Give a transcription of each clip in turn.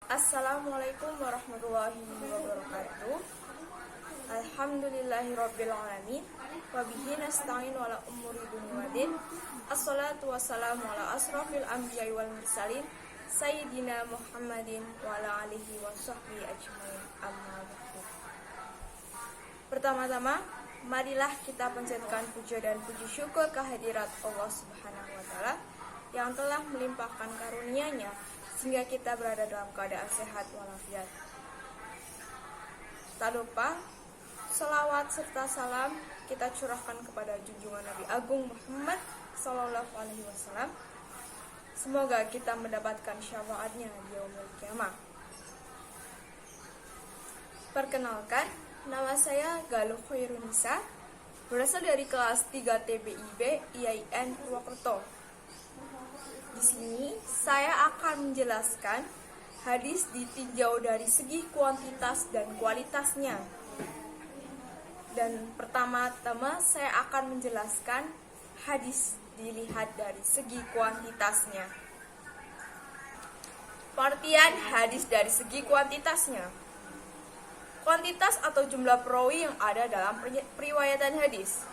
Assalamualaikum warahmatullahi wabarakatuh. Alhamdulillahirabbil alamin. Wa bihi nasta'in ala umuri dunya waddin. Assalatu wassalamu ala asrofil anbiya'i wal mursalin Sayyidina Muhammadin wa ala alihi wa sahbihi ajmain. Amma ba'du. Pertama-tama, marilah kita panjatkan puja dan puji syukur kehadirat Allah Subhanahu wa taala yang telah melimpahkan karunia-Nya sehingga kita berada dalam keadaan sehat walafiat. Tak lupa, selawat serta salam kita curahkan kepada junjungan Nabi Agung Muhammad Sallallahu Alaihi Wasallam. Semoga kita mendapatkan syafaatnya di yaumul kiamah. Perkenalkan, nama saya Galuh Khairunisa, berasal dari kelas 3 TBIB IAIN Purwokerto. Di sini saya akan menjelaskan hadis ditinjau dari segi kuantitas dan kualitasnya. Dan pertama-tama saya akan menjelaskan hadis dilihat dari segi kuantitasnya. Pengertian hadis dari segi kuantitasnya. Kuantitas atau jumlah perawi yang ada dalam periwayatan hadis.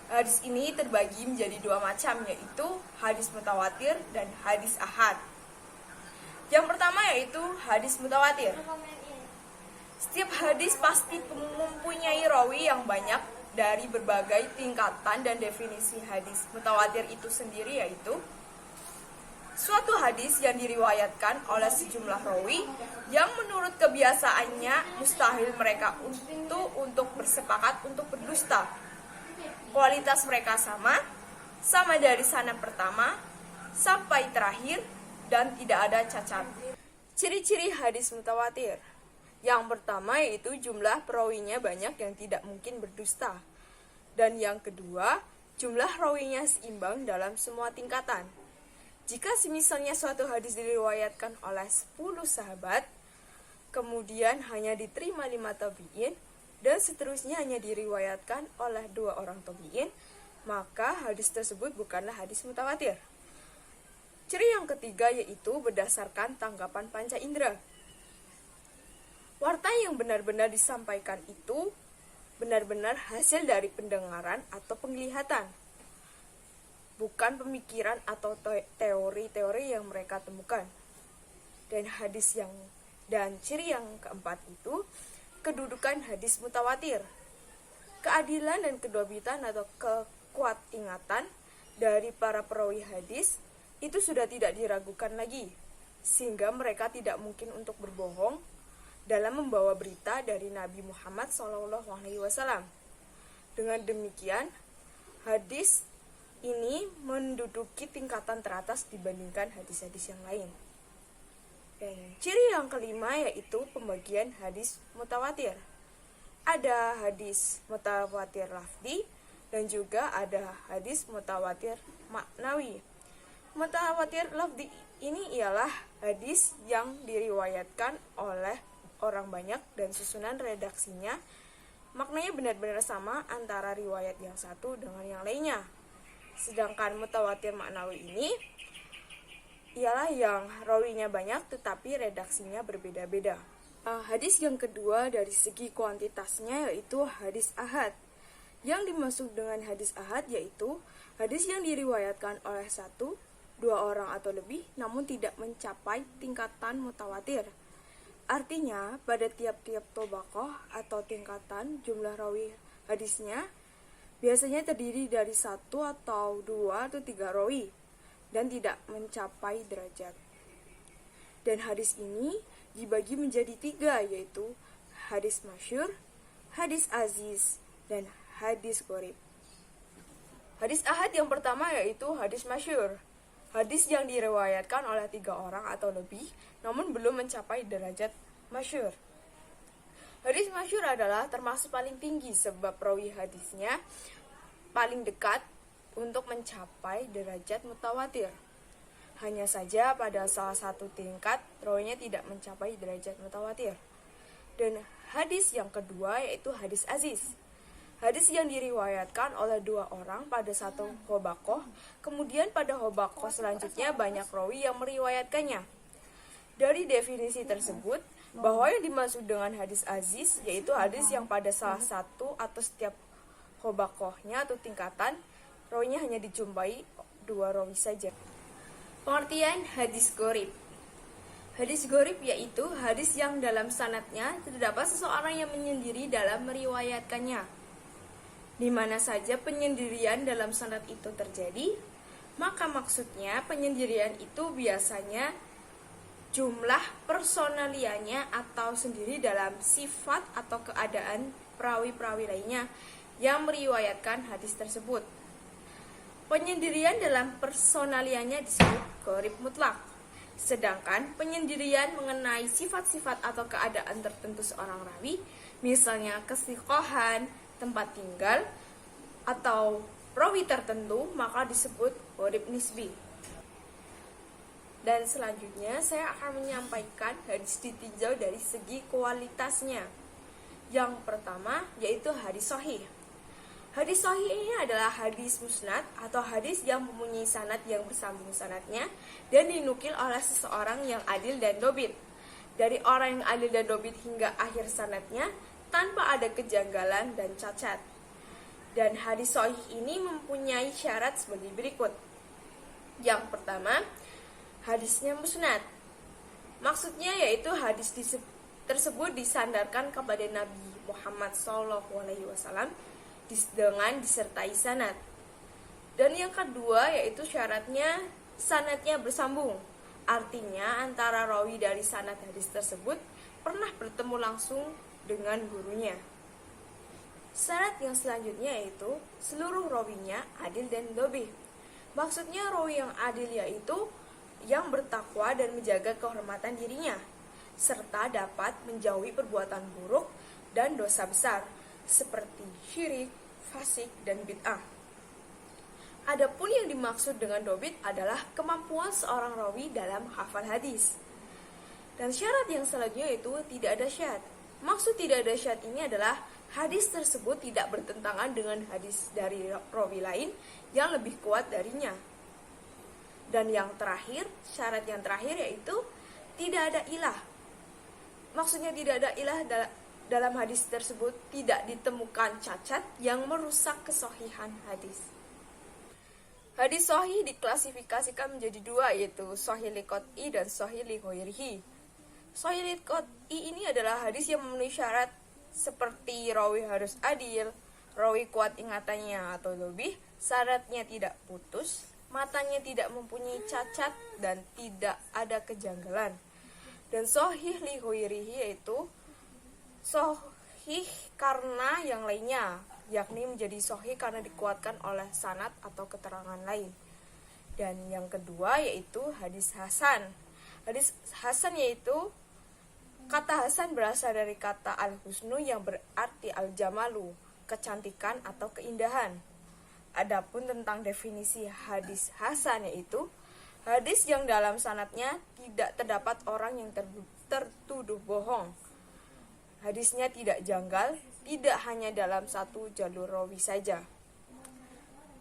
Hadis ini terbagi menjadi dua macam, yaitu hadis mutawatir dan hadis ahad. Yang pertama yaitu hadis mutawatir. Setiap hadis pasti mempunyai rawi yang banyak dari berbagai tingkatan, dan definisi hadis mutawatir itu sendiri yaitu suatu hadis yang diriwayatkan oleh sejumlah rawi yang menurut kebiasaannya mustahil mereka untuk bersepakat untuk berdusta. Kualitas mereka sama dari sanad pertama sampai terakhir, dan tidak ada cacat. Ciri-ciri hadis mutawatir. Yang pertama yaitu jumlah perawinya banyak yang tidak mungkin berdusta. Dan yang kedua, jumlah rawinya seimbang dalam semua tingkatan. Jika misalnya suatu hadis diriwayatkan oleh 10 sahabat, kemudian hanya diterima 5 tabi'in, dan seterusnya hanya diriwayatkan oleh 2 orang tabi'in, maka hadis tersebut bukanlah hadis mutawatir. Ciri yang ketiga yaitu berdasarkan tanggapan panca indera. Warta yang benar-benar disampaikan itu benar-benar hasil dari pendengaran atau penglihatan, bukan pemikiran atau teori-teori yang mereka temukan. Dan ciri yang keempat itu kedudukan hadis mutawatir. Keadilan dan kedobitan atau kekuat ingatan dari para perawi hadis itu sudah tidak diragukan lagi, sehingga mereka tidak mungkin untuk berbohong dalam membawa berita dari Nabi Muhammad SAW. Dengan demikian, hadis ini menduduki tingkatan teratas dibandingkan hadis-hadis yang lain. Dan ciri yang kelima yaitu pembagian hadis mutawatir. Ada hadis mutawatir lafzi dan juga ada hadis mutawatir maknawi. Mutawatir lafzi ini ialah hadis yang diriwayatkan oleh orang banyak dan susunan redaksinya maknanya benar-benar sama antara riwayat yang satu dengan yang lainnya. Sedangkan mutawatir maknawi ini ialah yang rawinya banyak tetapi redaksinya berbeda-beda. Hadis yang kedua dari segi kuantitasnya yaitu hadis ahad. Yang dimaksud dengan hadis ahad yaitu hadis yang diriwayatkan oleh 1, 2 orang atau lebih namun tidak mencapai tingkatan mutawatir. Artinya pada tiap-tiap tobaqoh atau tingkatan jumlah rawi hadisnya biasanya terdiri dari 1 atau 2 atau 3 rawi dan tidak mencapai derajat. Dan hadis ini dibagi menjadi 3, yaitu hadis masyhur, hadis aziz, dan hadis gharib. Hadis ahad yang pertama yaitu hadis masyhur. Hadis yang diriwayatkan oleh 3 orang atau lebih, namun belum mencapai derajat masyhur. Hadis masyhur adalah termasuk paling tinggi sebab perawi hadisnya paling dekat untuk mencapai derajat mutawatir. Hanya saja pada salah satu tingkat rawinya tidak mencapai derajat mutawatir. Dan hadis yang kedua yaitu hadis aziz. Hadis yang diriwayatkan oleh 2 orang pada satu hobaqoh, kemudian pada hobaqoh selanjutnya banyak rawi yang meriwayatkannya. Dan Dari definisi tersebut, bahwa yang dimaksud dengan hadis aziz yaitu hadis yang pada salah satu atau setiap hobakohnya atau tingkatan rawinya hanya dijumpai 2 rawi saja. Pengertian hadis gharib. Hadis gharib yaitu hadis yang dalam sanadnya terdapat seseorang yang menyendiri dalam meriwayatkannya. Di mana saja penyendirian dalam sanad itu terjadi, maka maksudnya penyendirian itu biasanya jumlah personalianya atau sendiri dalam sifat atau keadaan perawi-perawi lainnya yang meriwayatkan hadis tersebut. Penyendirian dalam personalianya disebut gharib mutlak. Sedangkan penyendirian mengenai sifat-sifat atau keadaan tertentu seorang rawi, misalnya kesiqahan, tempat tinggal, atau rawi tertentu, maka disebut gharib nisbi. Dan selanjutnya saya akan menyampaikan hadis ditinjau dari segi kualitasnya. Yang pertama yaitu hadis sahih. Hadis sahih ini adalah hadis musnad atau hadis yang mempunyai sanad yang bersambung sanadnya dan dinukil oleh seseorang yang adil dan dobit. Dari orang yang adil dan dobit hingga akhir sanadnya tanpa ada kejanggalan dan cacat. Dan hadis sahih ini mempunyai syarat sebagai berikut. Yang pertama, hadisnya musnad. Maksudnya yaitu hadis tersebut disandarkan kepada Nabi Muhammad SAW dengan disertai sanad. Dan yang kedua yaitu syaratnya sanadnya bersambung. Artinya antara rawi dari sanad hadis tersebut pernah bertemu langsung dengan gurunya. Syarat yang selanjutnya yaitu seluruh rawinya adil dan dobih. Maksudnya rawi yang adil yaitu yang bertakwa dan menjaga kehormatan dirinya, serta dapat menjauhi perbuatan buruk dan dosa besar, seperti syirik, fasik, dan bid'ah. Adapun yang dimaksud dengan dobit adalah kemampuan seorang rawi dalam hafal hadis. Dan syarat yang selanjutnya itu tidak ada syad. Maksud tidak ada syad ini adalah hadis tersebut tidak bertentangan dengan hadis dari rawi lain yang lebih kuat darinya. Dan yang terakhir, syarat yang terakhir yaitu tidak ada ilah. Maksudnya tidak ada ilah dalam hadis tersebut tidak ditemukan cacat yang merusak kesahihan hadis. Hadis sahih diklasifikasikan menjadi 2 yaitu sahih li qat'i dan sahih li ghairihi. Sahih li qat'i ini adalah hadis yang memenuhi syarat seperti rawi harus adil, rawi kuat ingatannya atau lebih, syaratnya tidak putus, matanya tidak mempunyai cacat dan tidak ada kejanggalan. Dan sahih li ghairihi yaitu sahih karena yang lainnya, yakni menjadi sahih karena dikuatkan oleh sanad atau keterangan lain. Dan yang kedua yaitu hadis hasan. Hadis hasan yaitu kata hasan berasal dari kata al-husnu yang berarti al-jamalu, kecantikan atau keindahan. Adapun tentang definisi hadis hasan yaitu hadis yang dalam sanadnya tidak terdapat orang yang tertuduh bohong. Hadisnya tidak janggal, tidak hanya dalam satu jalur rawi saja.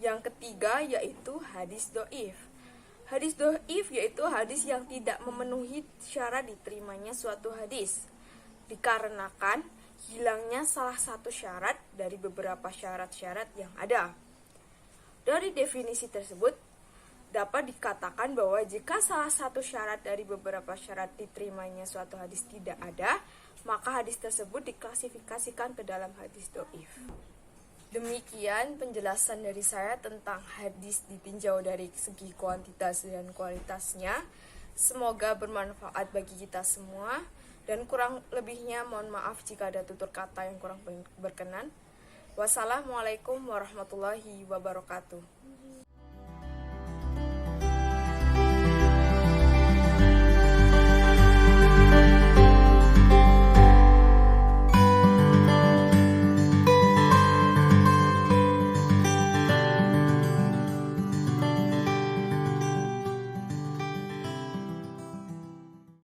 Yang ketiga yaitu hadis dhaif. Hadis dhaif yaitu hadis yang tidak memenuhi syarat diterimanya suatu hadis, dikarenakan hilangnya salah satu syarat dari beberapa syarat-syarat yang ada. Dari definisi tersebut, dapat dikatakan bahwa jika salah satu syarat dari beberapa syarat diterimanya suatu hadis tidak ada, maka hadis tersebut diklasifikasikan ke dalam hadis dhaif. Demikian penjelasan dari saya tentang hadis ditinjau dari segi kuantitas dan kualitasnya. Semoga bermanfaat bagi kita semua, dan kurang lebihnya mohon maaf jika ada tutur kata yang kurang berkenan. Wassalamualaikum warahmatullahi wabarakatuh.